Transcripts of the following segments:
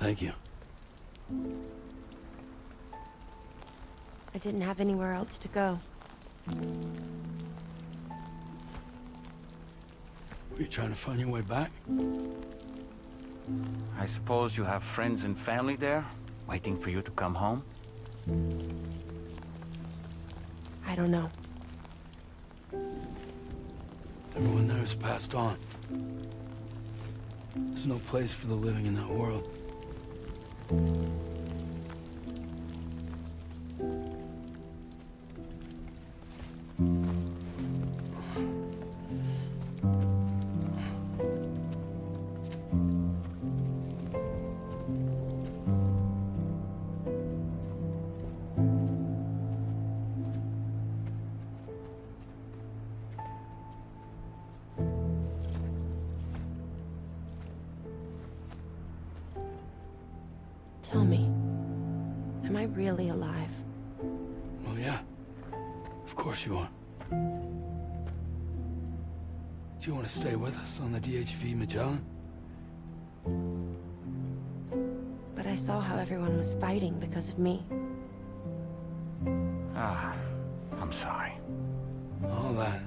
Thank you. I didn't have anywhere else to go. Were you trying to find your way back? I suppose you have friends and family there, waiting for you to come home? I don't know. Everyone there has passed on. There's no place for the living in that world. Tell me, am I really alive? Well, yeah. Of course you are. Do you want to stay with us on the DHV Magellan? But I saw how everyone was fighting because of me. Ah, I'm sorry. All that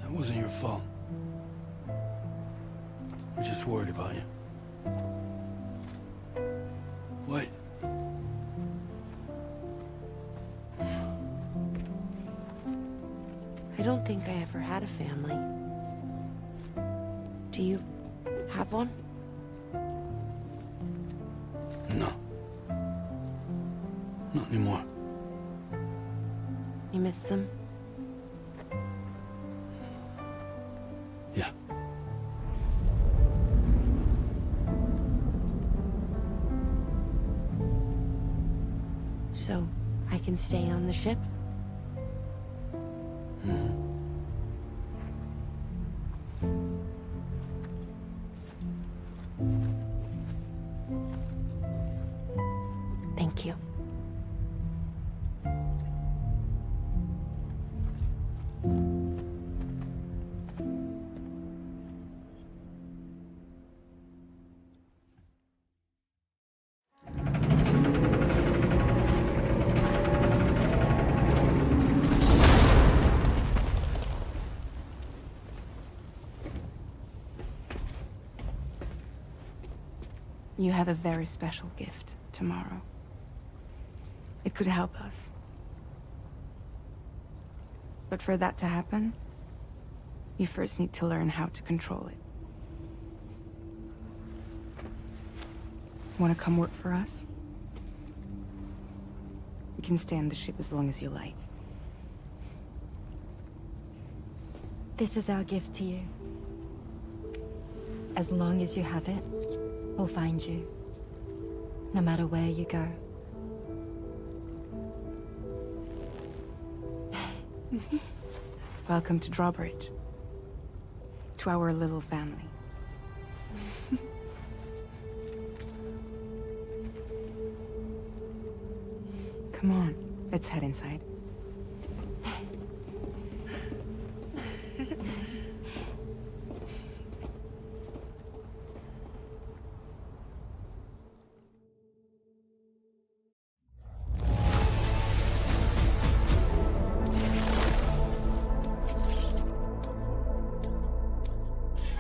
wasn't your fault. We're just worried about you. Wait. I don't think I ever had a family. Do you have one? No. Not anymore. You miss them? Yeah. So, I can stay on the ship? Thank you. You have a very special gift tomorrow. It could help us. But for that to happen, you first need to learn how to control it. Want to come work for us? You can stay on the ship as long as you like. This is our gift to you. As long as you have it, we'll find you. No matter where you go. Welcome to Drawbridge. To our little family. Come on, let's head inside.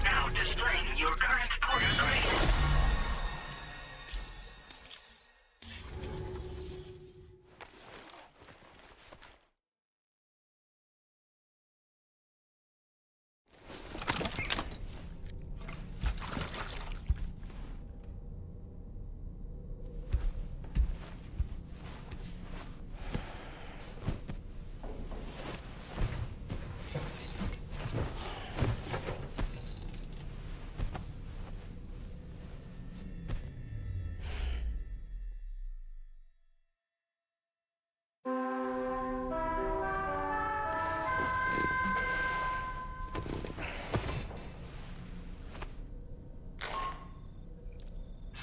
Now displaying your current port grade.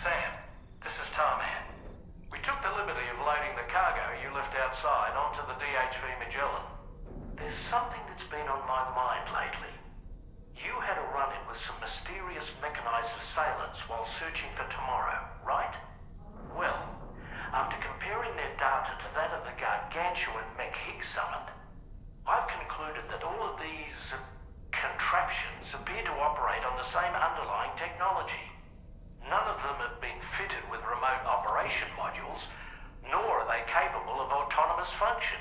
Sam, this is Tom here. We took the liberty of loading the cargo you left outside onto the DHV Magellan. There's something that's been on my mind lately. You had a run-in with some mysterious mechanized assailants while searching for tomorrow, right? gargantuan mech Higgs summoned, I've concluded that all of these contraptions appear to operate on the same underlying technology. None of them have been fitted with remote operation modules, nor are they capable of autonomous function.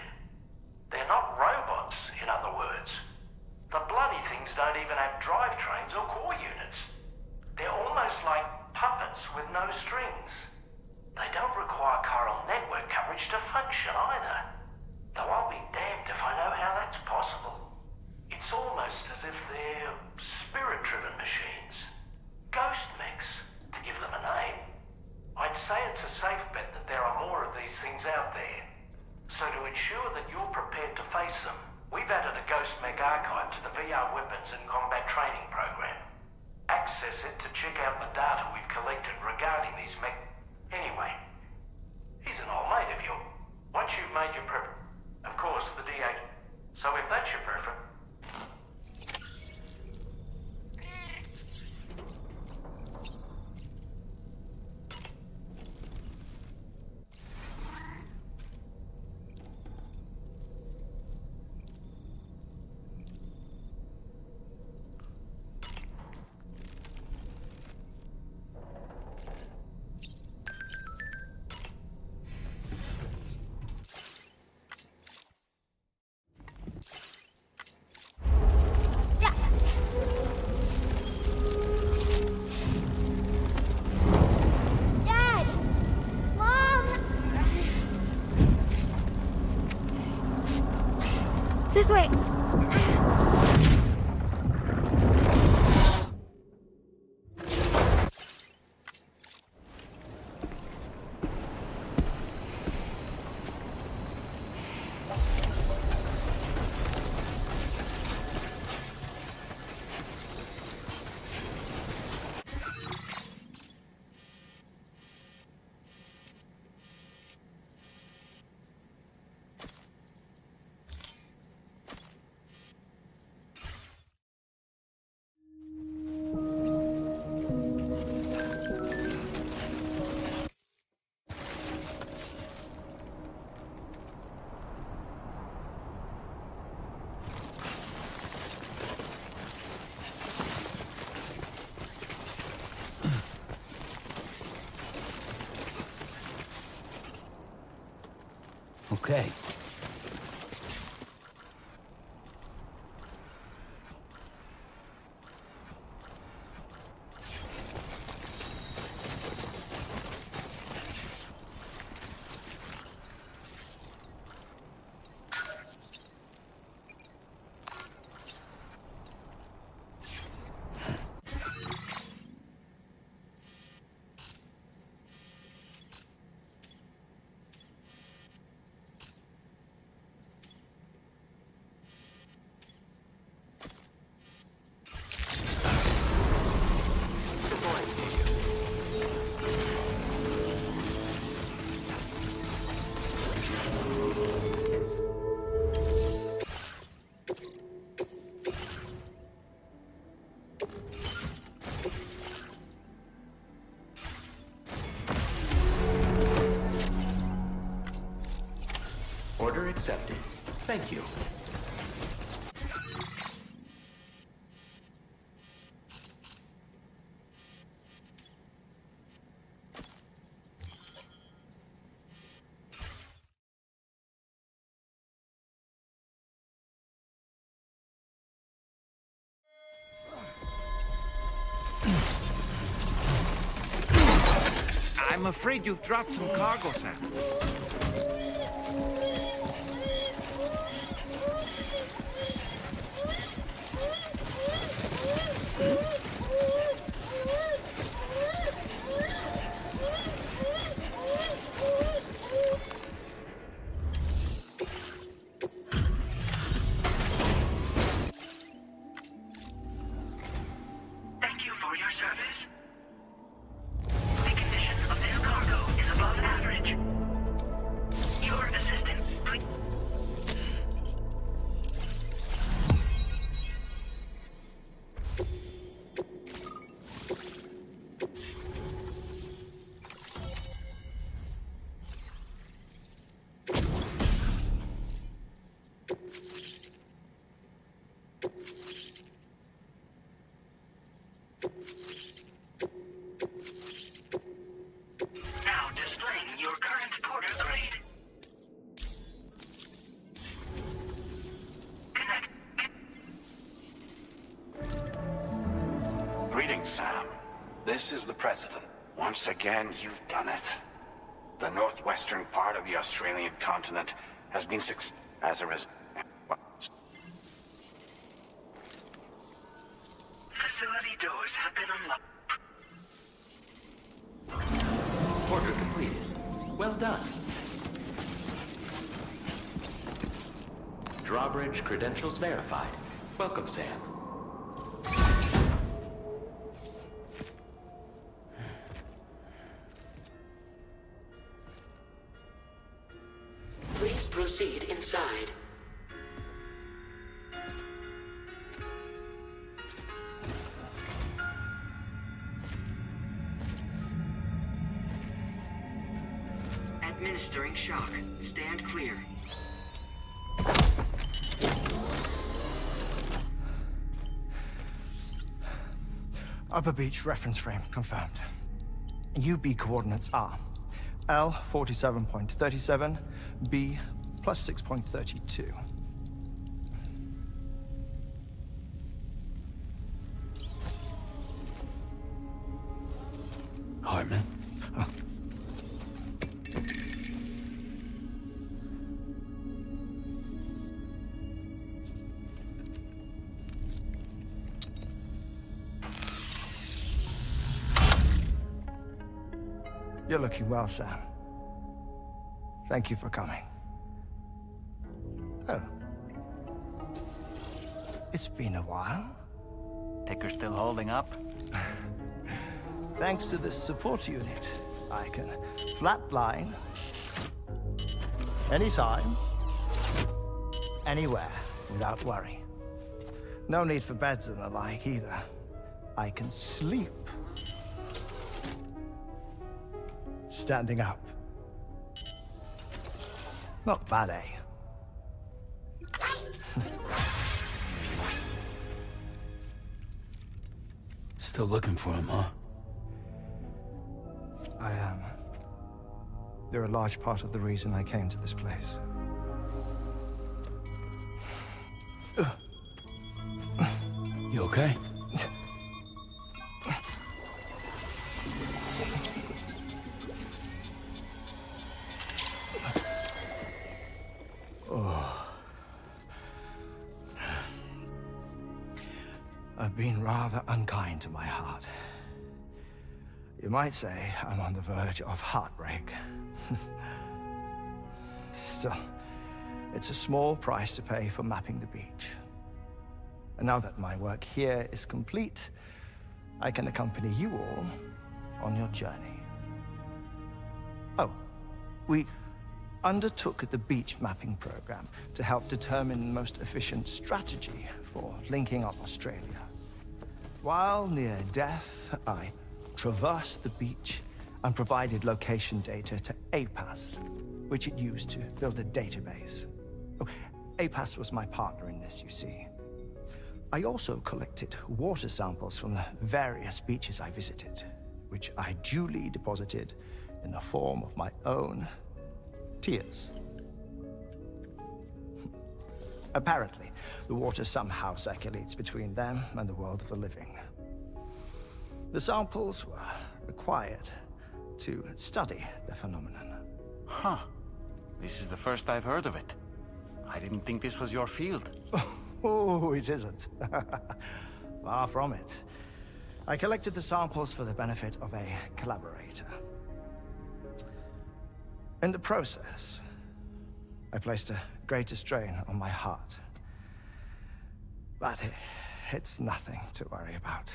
They're not robots, in other words. The bloody things don't even have drivetrains or core units. They're almost like puppets with no strings. They don't require chiral network coverage to function either. Though I'll be damned if I know how that's possible. It's almost as if they're spirit-driven machines. Ghost mechs, to give them a name. I'd say it's a safe bet that there are more of these things out there. So to ensure that you're prepared to face them, we've added a Ghost Mech archive to the VR Weapons and Combat Training program. Access it to check out the data we've collected regarding these mech. Anyway, he's an old mate of yours. Once you've made your prep, of course, the DH. So if that's your preference. Dad! Mom! This way. Okay. Order accepted. Thank you. I'm afraid you've dropped some cargo samples. Thank you for your service. The condition of this cargo is above average. Your assistance, please. Now displaying your current porter grade. Connect. Greetings, Sam. This is the President. Once again, you've done it. The northwestern part of the Australian continent has been as a result. Facility doors have been unlocked. Order completed. Well done. Drawbridge credentials verified. Welcome, Sam. Please proceed inside. Administering shock. Stand clear. Upper Beach reference frame confirmed. UB coordinates are L 47.37, B plus 6.32. Hartman? You're looking well, Sam. Thank you for coming. Oh. It's been a while. Ticker's still holding up? Thanks to this support unit, I can flatline anytime, anywhere, without worry. No need for beds and the like either. I can sleep standing up. Not bad, eh? Still looking for him, huh? I am. They're a large part of the reason I came to this place. You okay? I've been rather unkind to my heart. You might say I'm on the verge of heartbreak. Still, it's a small price to pay for mapping the beach. And now that my work here is complete, I can accompany you all on your journey. Oh, we undertook the beach mapping program to help determine the most efficient strategy for linking up Australia. While near death, I traversed the beach and provided location data to APAS, which it used to build a database. Oh, APAS was my partner in this, you see. I also collected water samples from the various beaches I visited, which I duly deposited in the form of my own tears. Apparently, the water somehow circulates between them and the world of the living. The samples were required to study the phenomenon. Huh. This is the first I've heard of it. I didn't think this was your field. Oh, it isn't. Far from it. I collected the samples for the benefit of a collaborator. In the process, I placed a greater strain on my heart. But it's nothing to worry about.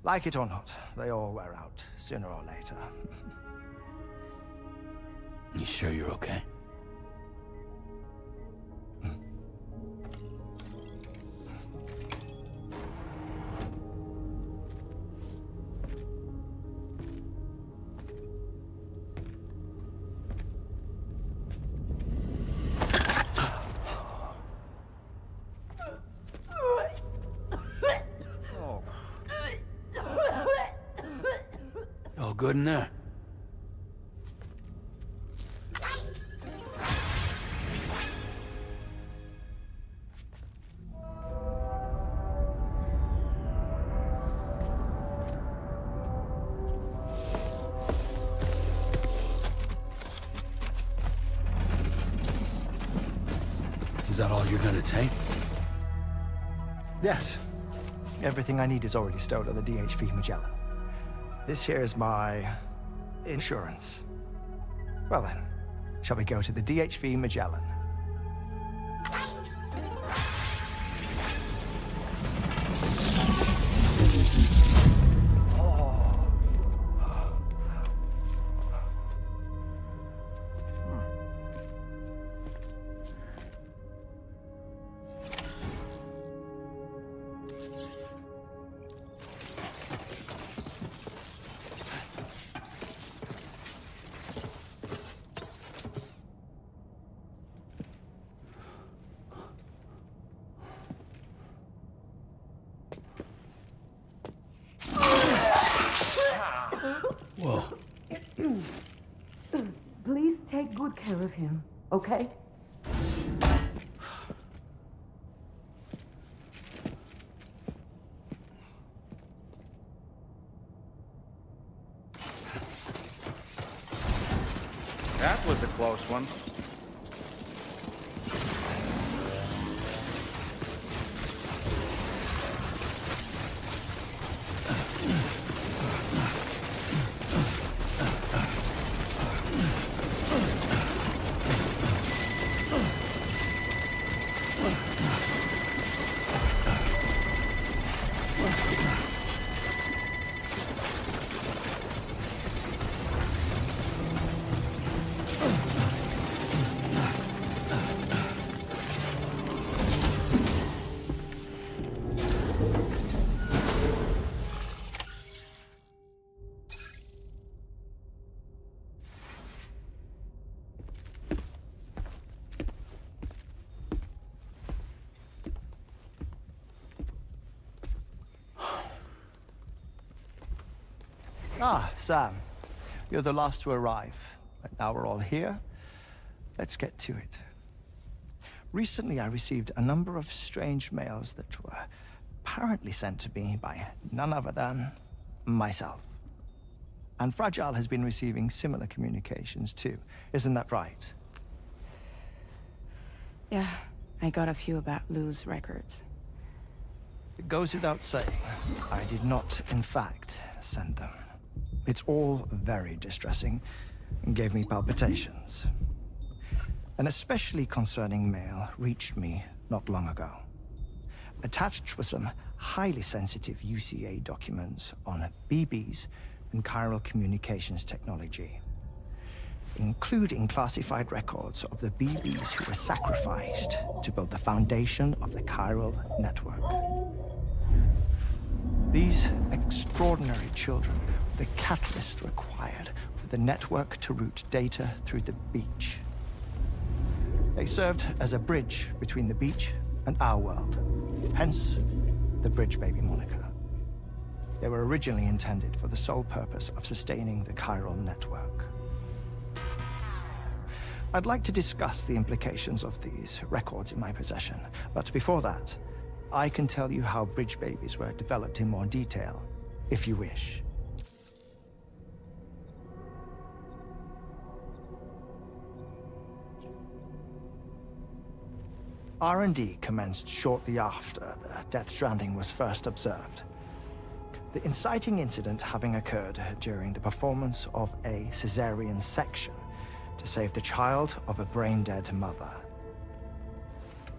Like it or not, they all wear out, sooner or later. You sure you're okay? All good in there? Is that all you're gonna take? Yes. Everything I need is already stowed on the DHV Magellan. This here is my insurance. Well then, shall we go to the DHV Magellan? Whoa. Please take good care of him, okay? That was a close one. Ah, Sam. You're the last to arrive. But now we're all here. Let's get to it. Recently, I received a number of strange mails that were apparently sent to me by none other than myself. And Fragile has been receiving similar communications too. Isn't that right? Yeah, I got a few about Lou's records. It goes without saying, I did not, in fact, send them. It's all very distressing and gave me palpitations. An especially concerning mail reached me not long ago. Attached were some highly sensitive UCA documents on BBs and chiral communications technology, including classified records of the BBs who were sacrificed to build the foundation of the chiral network. These extraordinary children were the catalyst required for the network to route data through the beach. They served as a bridge between the beach and our world, hence the Bridge Baby moniker. They were originally intended for the sole purpose of sustaining the chiral network. I'd like to discuss the implications of these records in my possession, but before that, I can tell you how Bridge Babies were developed in more detail, if you wish. R&D commenced shortly after the Death Stranding was first observed. The inciting incident having occurred during the performance of a cesarean section to save the child of a brain-dead mother.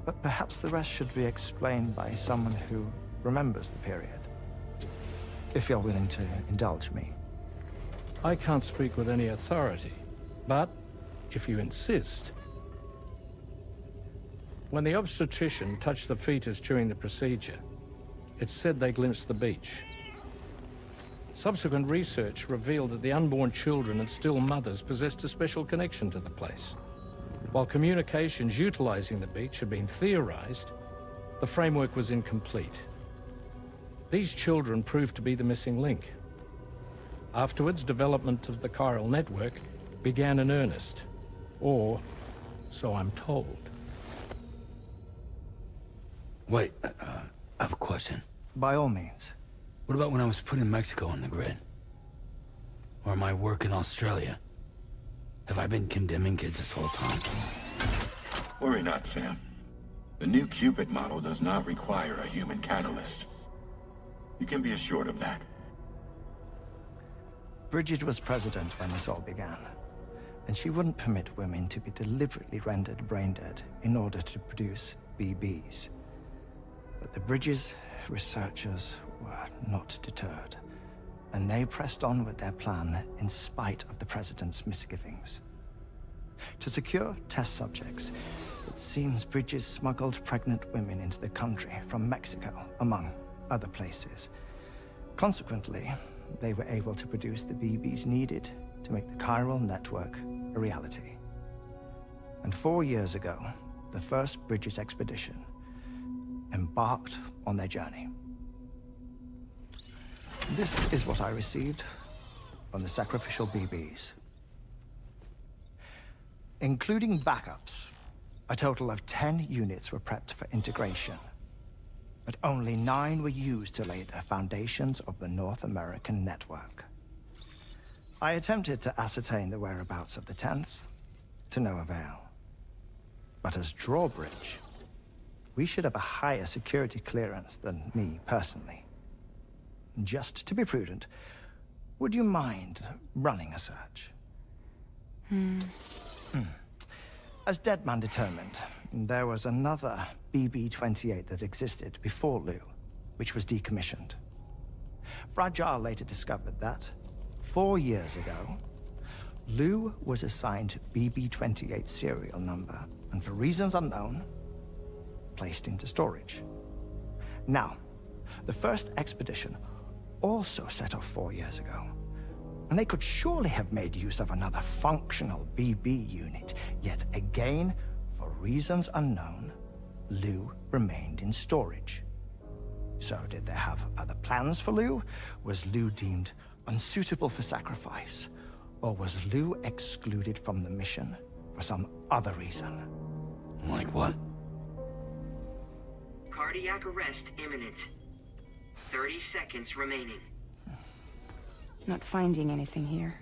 But perhaps the rest should be explained by someone who remembers the period. If you're willing to indulge me. I can't speak with any authority, but if you insist. When the obstetrician touched the fetus during the procedure, it's said they glimpsed the beach. Subsequent research revealed that the unborn children and still mothers possessed a special connection to the place. While communications utilizing the beach had been theorized, the framework was incomplete. These children proved to be the missing link. Afterwards, development of the chiral network began in earnest. Or, so I'm told. Wait, I have a question. By all means. What about when I was putting Mexico on the grid? Or my work in Australia? Have I been condemning kids this whole time? Worry not, Sam. The new Cupid model does not require a human catalyst. You can be assured of that. Bridget was president when this all began, and she wouldn't permit women to be deliberately rendered brain-dead in order to produce BBs. But the Bridges researchers were not deterred, and they pressed on with their plan in spite of the president's misgivings. To secure test subjects, it seems Bridges smuggled pregnant women into the country from Mexico, among other places. Consequently, they were able to produce the BBs needed to make the chiral network a reality. And 4 years ago, the first Bridges expedition embarked on their journey. This is what I received from the sacrificial BBs. Including backups, a total of 10 units were prepped for integration, but only 9 were used to lay the foundations of the North American network. I attempted to ascertain the whereabouts of the 10th, to no avail. But as drawbridge, we should have a higher security clearance than me personally. Just to be prudent, would you mind running a search? As Deadman determined, there was another BB-28 that existed before Lou, which was decommissioned. Fragile later discovered that, 4 years ago, Lou was assigned BB-28 serial number, and for reasons unknown, placed into storage. Now, the first expedition also set off 4 years ago, and they could surely have made use of another functional BB unit, yet again, for reasons unknown, Lou remained in storage. So did they have other plans for Lou? Was Lou deemed unsuitable for sacrifice? Or was Lou excluded from the mission for some other reason? Like what? Cardiac arrest imminent. 30 seconds remaining. Not finding anything here.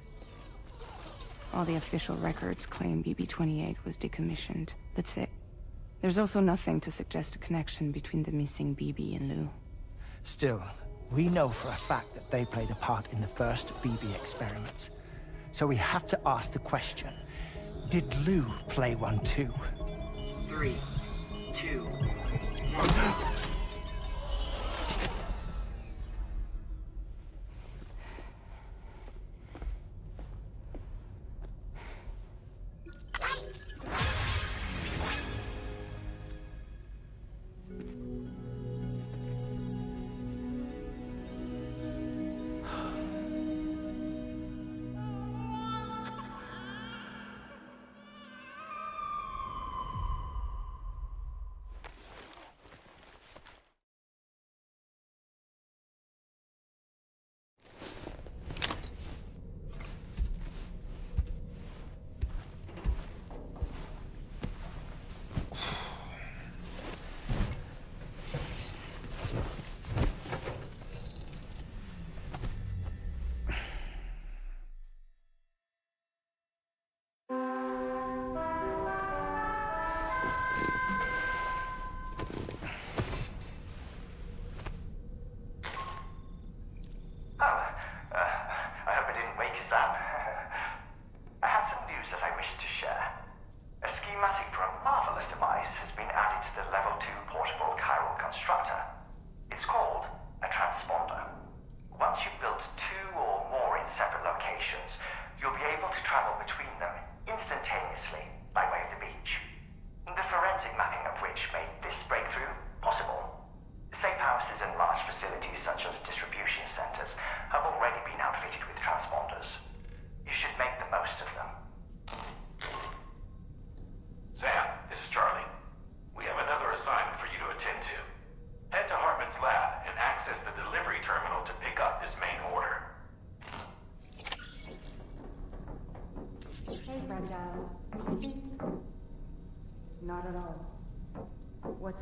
All the official records claim BB-28 was decommissioned. That's it. There's also nothing to suggest a connection between the missing BB and Lou. Still, we know for a fact that they played a part in the first BB experiments. So we have to ask the question, did Lou play one too? 3, 2, 1.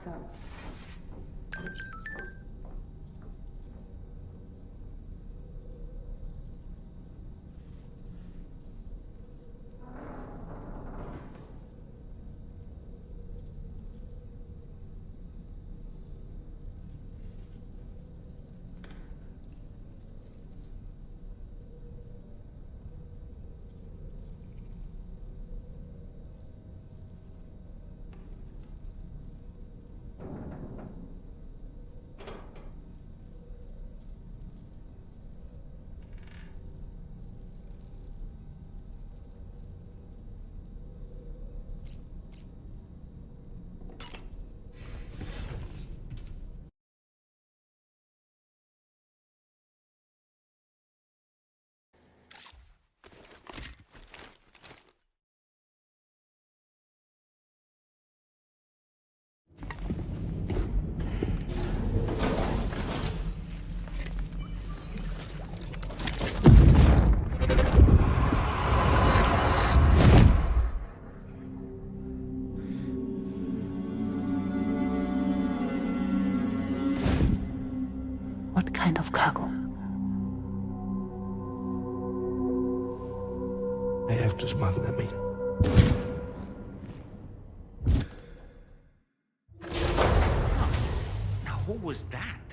so. What kind of cargo? I have to smuggle them in. Now, what was that?